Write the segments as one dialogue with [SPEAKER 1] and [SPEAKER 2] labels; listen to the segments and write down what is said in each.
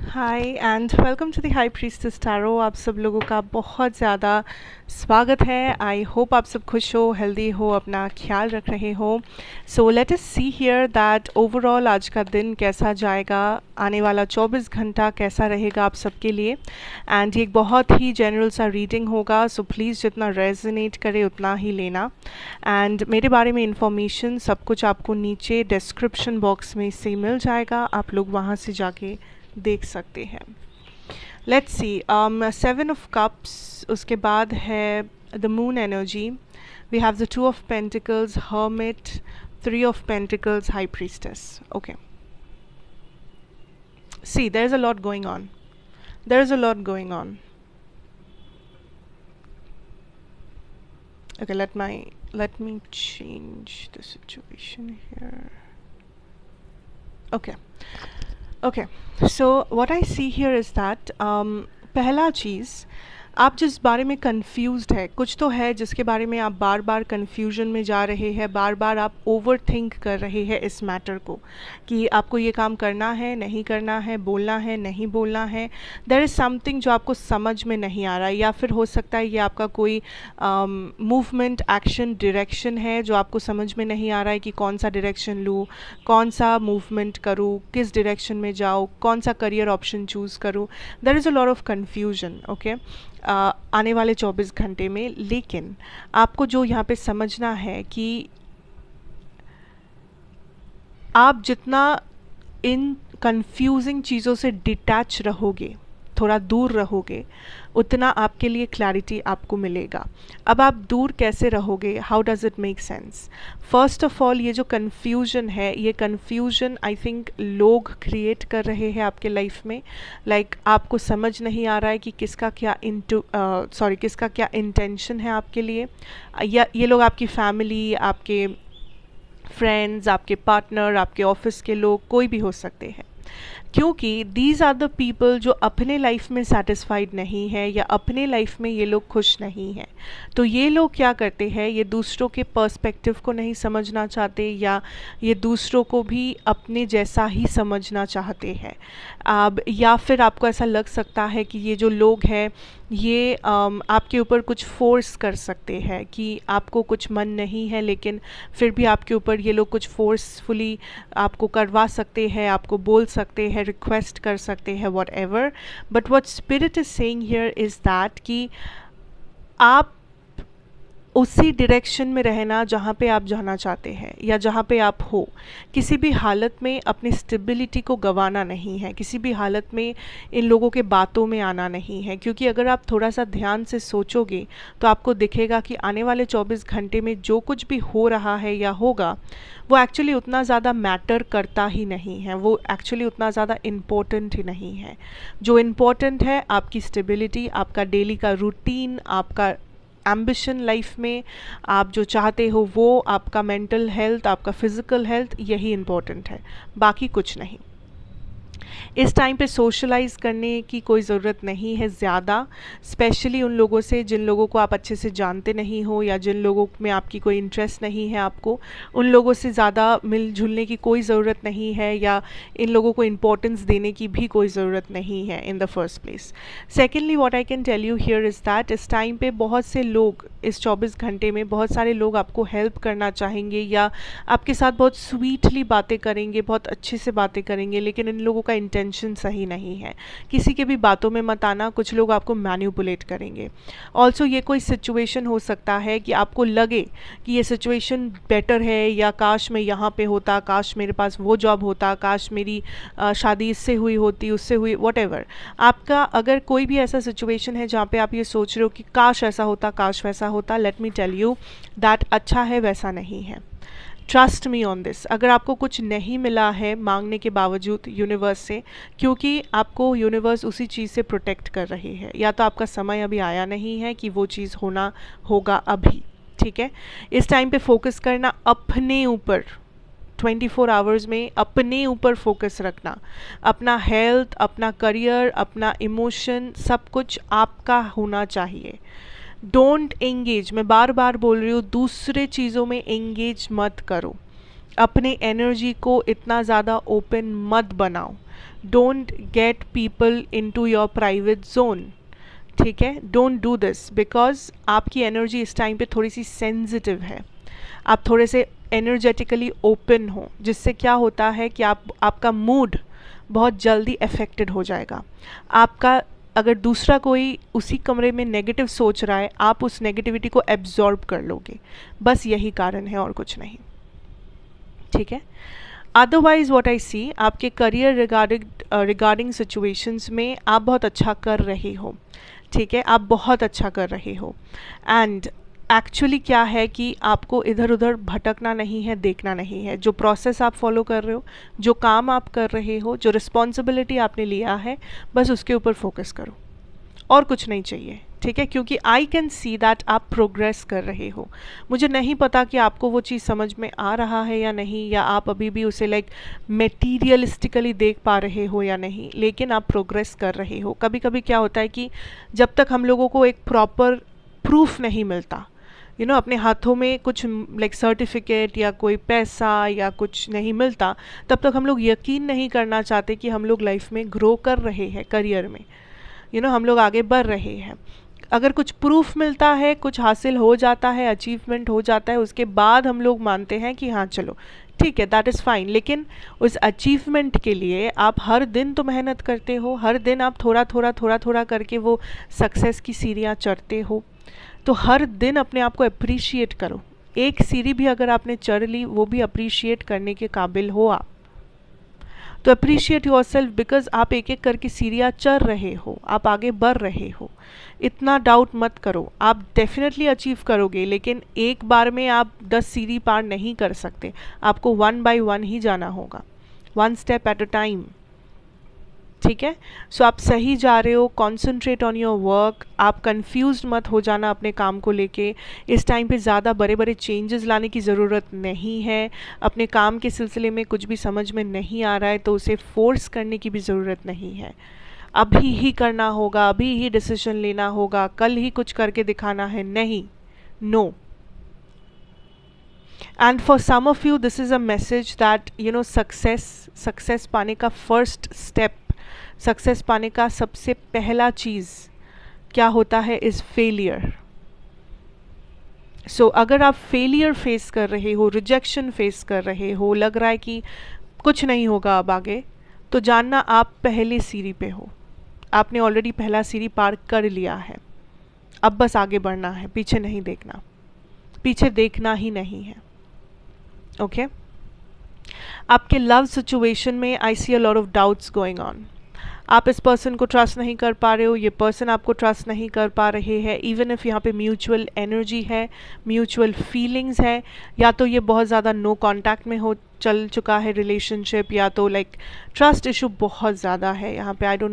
[SPEAKER 1] Hi and welcome to the high priestess tarot. आप सब लोगों का बहुत ज़्यादा स्वागत है। आई होप आप सब खुश हो, हेल्दी हो, अपना ख्याल रख रहे हो। So let us see here that overall आज का दिन कैसा जाएगा, आने वाला 24 घंटा कैसा रहेगा आप सबके लिए। एंड ये एक बहुत ही जनरल सा रीडिंग होगा, सो प्लीज़ जितना रेजोनेट करे उतना ही लेना। एंड मेरे बारे में इंफॉर्मेशन सब कुछ आपको नीचे डिस्क्रिप्शन बॉक्स में से मिल जाएगा, आप लोग वहाँ से जाके देख सकते हैं। लेट्स सी, 7 ऑफ कप्स, उसके बाद है the moon energy, we have the 2 of pentacles, hermit, 3 of pentacles, high priestess. Okay, see there is a lot going on, there is a lot going on. Okay, let me change the situation here. Okay, so what I see here is that पहला चीज़, आप जिस बारे में confused है, कुछ तो है जिसके बारे में आप बार बार कंफ्यूजन में जा रहे हैं, बार बार आप ओवर थिंक कर रहे हैं इस मैटर को कि आपको ये काम करना है, नहीं करना है, बोलना है, नहीं बोलना है। देयर इज़ समथिंग जो आपको समझ में नहीं आ रहा है, या फिर हो सकता है ये आपका कोई मूवमेंट, एक्शन, डायरेक्शन है जो आपको समझ में नहीं आ रहा है कि कौन सा डायरेक्शन लूँ, कौन सा मूवमेंट करूँ, किस डायरेक्शन में जाऊँ, कौन सा करियर ऑप्शन चूज़ करूँ। There is a lot of confusion okay आने वाले 24 घंटे में। लेकिन आपको जो यहाँ पे समझना है कि आप जितना इन कंफ्यूजिंग चीज़ों से डिटैच रहोगे, थोड़ा दूर रहोगे, उतना आपके लिए क्लैरिटी आपको मिलेगा। अब आप दूर कैसे रहोगे, how does it make sense? First of all, ये जो कन्फ्यूजन है, ये कन्फ्यूजन आई थिंक लोग क्रिएट कर रहे हैं आपके लाइफ में। लाइक आपको समझ नहीं आ रहा है कि किसका क्या इंटेंशन है आपके लिए, या ये लोग आपकी फैमिली, आपके फ्रेंड्स, आपके पार्टनर, आपके ऑफिस के लोग, कोई भी हो सकते हैं। क्योंकि दीज आर द पीपल जो अपने लाइफ में सेटिस्फाइड नहीं है, या अपने लाइफ में ये लोग खुश नहीं हैं। तो ये लोग क्या करते हैं, ये दूसरों के पर्सपेक्टिव को नहीं समझना चाहते, या ये दूसरों को भी अपने जैसा ही समझना चाहते हैं। अब या फिर आपको ऐसा लग सकता है कि ये जो लोग हैं ये आपके ऊपर कुछ फोर्स कर सकते हैं कि आपको कुछ मन नहीं है, लेकिन फिर भी आपके ऊपर ये लोग कुछ फोर्सफुली आपको करवा सकते हैं, आपको बोल सकते हैं, रिक्वेस्ट कर सकते हैं, what ever. But what spirit is saying here is that कि आप उसी डायरेक्शन में रहना जहाँ पे आप जाना चाहते हैं, या जहाँ पे आप हो। किसी भी हालत में अपनी स्टेबिलिटी को गंवाना नहीं है, किसी भी हालत में इन लोगों के बातों में आना नहीं है। क्योंकि अगर आप थोड़ा सा ध्यान से सोचोगे तो आपको दिखेगा कि आने वाले 24 घंटे में जो कुछ भी हो रहा है या होगा, वो एक्चुअली उतना ज़्यादा मैटर करता ही नहीं है, वो एक्चुअली उतना ज़्यादा इम्पोर्टेंट ही नहीं है। जो इम्पोर्टेंट है आपकी स्टेबिलिटी, आपका डेली का रूटीन, आपका एम्बिशन लाइफ में, आप जो चाहते हो वो, आपका मेंटल हेल्थ, आपका फिजिकल हेल्थ, यही इम्पोर्टेंट है, बाकी कुछ नहीं। इस टाइम पे सोशलाइज करने की कोई ज़रूरत नहीं है ज़्यादा, स्पेशली उन लोगों से जिन लोगों को आप अच्छे से जानते नहीं हो, या जिन लोगों में आपकी कोई इंटरेस्ट नहीं है आपको, उन लोगों से ज़्यादा मिलजुलने की कोई ज़रूरत नहीं है, या इन लोगों को इम्पोर्टेंस देने की भी कोई ज़रूरत नहीं है in the first place. Secondly what I can tell you here is that इस टाइम पे बहुत से लोग, इस 24 घंटे में बहुत सारे लोग आपको हेल्प करना चाहेंगे, या आपके साथ बहुत स्वीटली बातें करेंगे, बहुत अच्छे से बातें करेंगे, लेकिन इन लोगों का इंटेंशन सही नहीं है। किसी के भी बातों में मत आना, कुछ लोग आपको मैनिपुलेट करेंगे। ऑल्सो ये कोई सिचुएशन हो सकता है कि आपको लगे कि ये सिचुएशन बेटर है, या काश मैं यहाँ पे होता, काश मेरे पास वो जॉब होता, काश मेरी शादी इससे हुई होती, उससे हुई, वॉट एवर। आपका अगर कोई भी ऐसा सिचुएशन है जहाँ पे आप ये सोच रहे हो कि काश ऐसा होता, काश वैसा होता, let me tell you that अच्छा है, वैसा नहीं है। Trust me on this. अगर आपको कुछ नहीं मिला है मांगने के बावजूद यूनिवर्स से, क्योंकि आपको यूनिवर्स उसी चीज़ से प्रोटेक्ट कर रही है, या तो आपका समय अभी आया नहीं है कि वो चीज़ होगा अभी, ठीक है। इस टाइम पे फोकस करना अपने ऊपर, 24 आवर्स में अपने ऊपर फोकस रखना, अपना हेल्थ, अपना करियर, अपना इमोशन, सब कुछ आपका होना चाहिए। डोंट एंगेज, मैं बार बार बोल रही हूँ, दूसरे चीज़ों में एंगेज मत करो। अपने एनर्जी को इतना ज़्यादा ओपन मत बनाओ। Don't get people into your private zone, ठीक है। डोंट डू दिस, बिकॉज आपकी एनर्जी इस टाइम पे थोड़ी सी सेंसिटिव है। आप थोड़े से एनर्जेटिकली ओपन हो, जिससे क्या होता है कि आपका मूड बहुत जल्दी अफेक्टेड हो जाएगा। आपका अगर दूसरा कोई उसी कमरे में नेगेटिव सोच रहा है, आप उस नेगेटिविटी को एब्जॉर्ब कर लोगे। बस यही कारण है और कुछ नहीं, ठीक है। अदरवाइज व्हाट आई सी, आपके करियर रिगार्डिंग सिचुएशंस में आप बहुत अच्छा कर रहे हो, ठीक है। आप बहुत अच्छा कर रहे हो। एंड एक्चुअली क्या है कि आपको इधर उधर भटकना नहीं है, देखना नहीं है। जो प्रोसेस आप फॉलो कर रहे हो, जो काम आप कर रहे हो, जो रिस्पॉन्सिबिलिटी आपने लिया है, बस उसके ऊपर फोकस करो, और कुछ नहीं चाहिए, ठीक है। क्योंकि आई कैन सी दैट आप प्रोग्रेस कर रहे हो। मुझे नहीं पता कि आपको वो चीज़ समझ में आ रहा है या नहीं, या आप अभी भी उसे लाइक मेटीरियलिस्टिकली देख पा रहे हो या नहीं, लेकिन आप प्रोग्रेस कर रहे हो। कभी कभी क्या होता है कि जब तक हम लोगों को एक प्रॉपर प्रूफ नहीं मिलता, अपने हाथों में कुछ लाइक सर्टिफिकेट या कोई पैसा या कुछ नहीं मिलता, तब तक हम लोग यकीन नहीं करना चाहते कि हम लोग लाइफ में ग्रो कर रहे हैं, करियर में हम लोग आगे बढ़ रहे हैं। अगर कुछ प्रूफ मिलता है, कुछ हासिल हो जाता है, अचीवमेंट हो जाता है, उसके बाद हम लोग मानते हैं कि हाँ चलो ठीक है, दैट इज़ फाइन। लेकिन उस अचीवमेंट के लिए आप हर दिन तो मेहनत करते हो, हर दिन आप थोड़ा थोड़ा करके वो सक्सेस की सीढ़ियाँ चढ़ते हो। तो हर दिन अपने आप को अप्रिशिएट करो। एक सीढ़ी भी अगर आपने चढ़ ली, वो भी अप्रिशिएट करने के काबिल हो आप, तो अप्रिशिएट योरसेल्फ, बिकॉज आप एक एक करके सीढ़ियाँ चढ़ रहे हो, आप आगे बढ़ रहे हो। इतना डाउट मत करो, आप डेफिनेटली अचीव करोगे, लेकिन एक बार में आप 10 सीढ़ी पार नहीं कर सकते। आपको 1 by 1 ही जाना होगा, 1 step at a time, ठीक है। सो आप सही जा रहे हो, कॉन्सेंट्रेट ऑन योर वर्क। आप कंफ्यूज मत हो जाना अपने काम को लेके। इस टाइम पे ज़्यादा बड़े बड़े चेंजेस लाने की ज़रूरत नहीं है। अपने काम के सिलसिले में कुछ भी समझ में नहीं आ रहा है तो उसे फोर्स करने की भी ज़रूरत नहीं है। अभी ही करना होगा, अभी ही डिसीजन लेना होगा, कल ही कुछ करके दिखाना है, नहीं, no. And for some of you this is a message that success पाने का फर्स्ट स्टेप, सक्सेस पाने का सबसे पहला चीज़ क्या होता है, इज़ फेलियर। सो अगर आप फेलियर फेस कर रहे हो, रिजेक्शन फेस कर रहे हो, लग रहा है कि कुछ नहीं होगा अब आगे, तो जानना आप पहले सीढ़ी पे हो। आपने ऑलरेडी पहला सीढ़ी पार कर लिया है। अब बस आगे बढ़ना है, पीछे नहीं देखना, पीछे देखना ही नहीं है, ओके। आपके लव सिचुएशन में I see a lot of doubts going on. आप इस पर्सन को ट्रस्ट नहीं कर पा रहे हो, ये पर्सन आपको ट्रस्ट नहीं कर पा रहे हैं। इवन इफ यहाँ पे म्यूचुअल एनर्जी है, म्यूचुअल फीलिंग्स है, या तो ये बहुत ज़्यादा नो कांटेक्ट में हो चल चुका है रिलेशनशिप, या तो लाइक ट्रस्ट इशू बहुत ज़्यादा है यहाँ पे। आई डोंट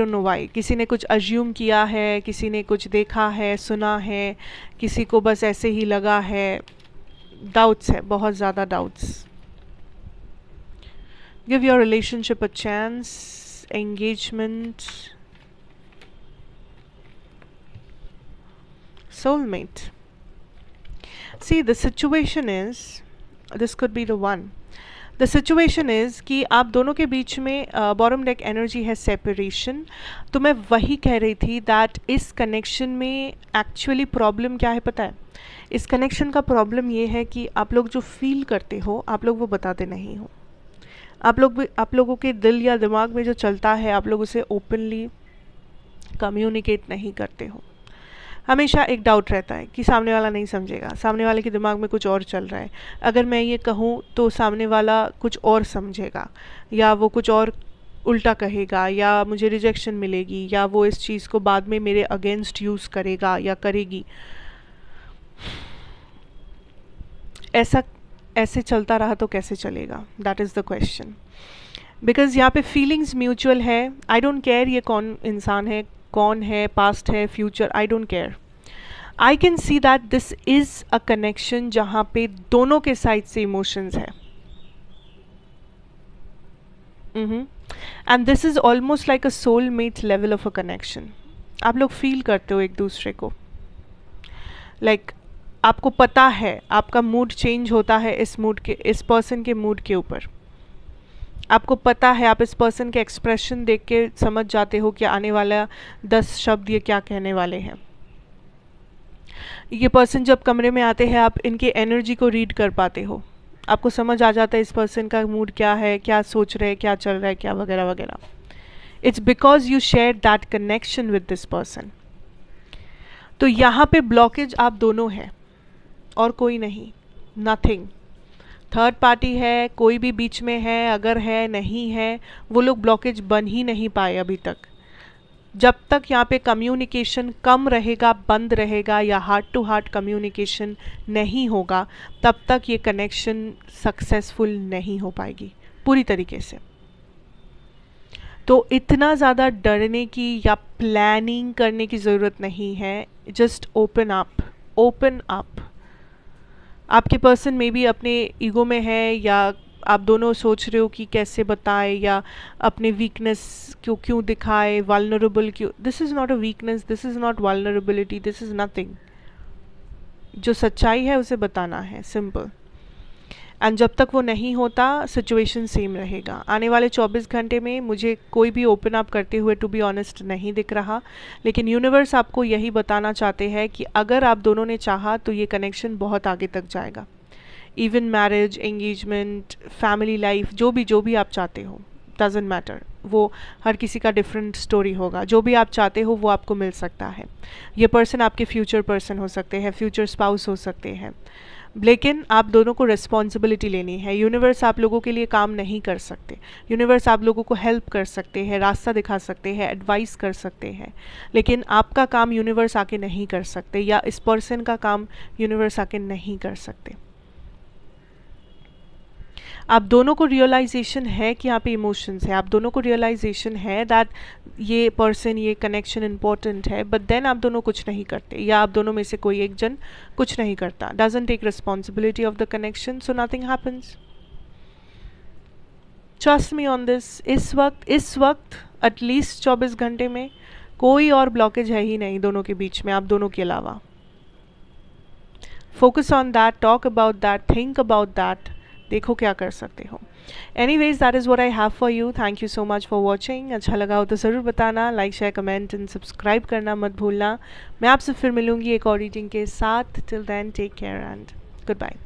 [SPEAKER 1] नो वाई, किसी ने कुछ अज्यूम किया है, किसी ने कुछ देखा है, सुना है, किसी को बस ऐसे ही लगा है। डाउट्स है, बहुत ज़्यादा doubts. Give your relationship a chance. Engagement. Soulmate. See, the situation is, this could be the one. The situation is कि आप दोनों के बीच में बॉटम डेक एनर्जी है सेपरेशन। तो मैं वही कह रही थी दैट इस कनेक्शन में एक्चुअली प्रॉब्लम क्या है पता है? इस कनेक्शन का प्रॉब्लम ये है कि आप लोग जो फील करते हो, आप लोग वो बताते नहीं हो। आप लोगों के दिल या दिमाग में जो चलता है, आप लोग उसे ओपनली कम्युनिकेट नहीं करते हो। हमेशा एक डाउट रहता है कि सामने वाला नहीं समझेगा, सामने वाले के दिमाग में कुछ और चल रहा है, अगर मैं ये कहूँ तो सामने वाला कुछ और समझेगा, या वो कुछ और उल्टा कहेगा, या मुझे रिजेक्शन मिलेगी, या वो इस चीज़ को बाद में मेरे अगेंस्ट यूज़ करेगा या करेगी। ऐसे चलता रहा तो कैसे चलेगा? That is the question. Because यहाँ पे फीलिंग्स म्यूचुअल है। आई डोंट केयर ये कौन इंसान है, कौन है, पास्ट है, future, I don't care. I can see that this is a connection जहाँ पे दोनों के साइड से इमोशंस है। And this is almost like a soulmate level of a connection. आप लोग फील करते हो एक दूसरे को, लाइक आपको पता है आपका मूड चेंज होता है इस पर्सन के मूड के ऊपर। आपको पता है, आप इस पर्सन के एक्सप्रेशन देख के समझ जाते हो कि आने वाला 10 शब्द ये क्या कहने वाले हैं। ये पर्सन जब कमरे में आते हैं आप इनके एनर्जी को रीड कर पाते हो, आपको समझ आ जाता है इस पर्सन का मूड क्या है, क्या सोच रहे हैं, क्या चल रहा है, क्या वगैरह वगैरह। It's because you share that connection with this person. तो यहाँ पे ब्लॉकेज आप दोनों हैं और कोई नहीं, नथिंग। थर्ड पार्टी है, कोई भी बीच में है, अगर है नहीं है, वो लोग ब्लॉकेज बन ही नहीं पाए अभी तक। जब तक यहाँ पे कम्युनिकेशन कम रहेगा, बंद रहेगा, या हार्ट टू हार्ट कम्युनिकेशन नहीं होगा, तब तक ये कनेक्शन सक्सेसफुल नहीं हो पाएगी पूरी तरीके से। तो इतना ज़्यादा डरने की या प्लानिंग करने की ज़रूरत नहीं है। Just open up, open up. आपके पर्सन में भी अपने ईगो में है, या आप दोनों सोच रहे हो कि कैसे बताए, या अपने वीकनेस क्यों दिखाए, वल्नरेबल क्यों। This is not a weakness, this is not vulnerability, this is nothing. जो सच्चाई है उसे बताना है, सिंपल। एंड जब तक वो नहीं होता सिचुएशन सेम रहेगा। आने वाले 24 घंटे में मुझे कोई भी ओपन अप करते हुए टू बी ऑनेस्ट नहीं दिख रहा, लेकिन यूनिवर्स आपको यही बताना चाहते हैं कि अगर आप दोनों ने चाहा तो ये कनेक्शन बहुत आगे तक जाएगा। Even marriage, engagement, family life, जो भी आप चाहते हो, डजेंट मैटर, वो हर किसी का डिफरेंट स्टोरी होगा। जो भी आप चाहते हो वो आपको मिल सकता है। ये पर्सन आपके फ्यूचर पर्सन हो सकते हैं, फ्यूचर स्पाउस हो सकते हैं, लेकिन आप दोनों को रिस्पॉन्सिबिलिटी लेनी है। यूनिवर्स आप लोगों के लिए काम नहीं कर सकते। यूनिवर्स आप लोगों को हेल्प कर सकते हैं, रास्ता दिखा सकते हैं, एडवाइस कर सकते हैं, लेकिन आपका काम यूनिवर्स आके नहीं कर सकते, या इस पर्सन का काम यूनिवर्स आके नहीं कर सकते। आप दोनों को रियलाइजेशन है कि यहाँ पे इमोशंस है, आप दोनों को रियलाइजेशन है दैट ये पर्सन, ये कनेक्शन इम्पोर्टेंट है, बट देन आप दोनों कुछ नहीं करते, या आप दोनों में से कोई एक जन कुछ नहीं करता, doesn't take responsibility of the connection, so nothing happens. Trust me on this. इस वक्त एटलीस्ट 24 घंटे में कोई और ब्लॉकेज है ही नहीं दोनों के बीच में, आप दोनों के अलावा। Focus on that, talk about that, think about that, देखो क्या कर सकते हो। Anyways, that is what I have for you. Thank you so much for watching. अच्छा लगा हो तो ज़रूर बताना, like, share, comment and subscribe करना मत भूलना। मैं आपसे फिर मिलूंगी एक और रीडिंग के साथ। Till then take care and good bye.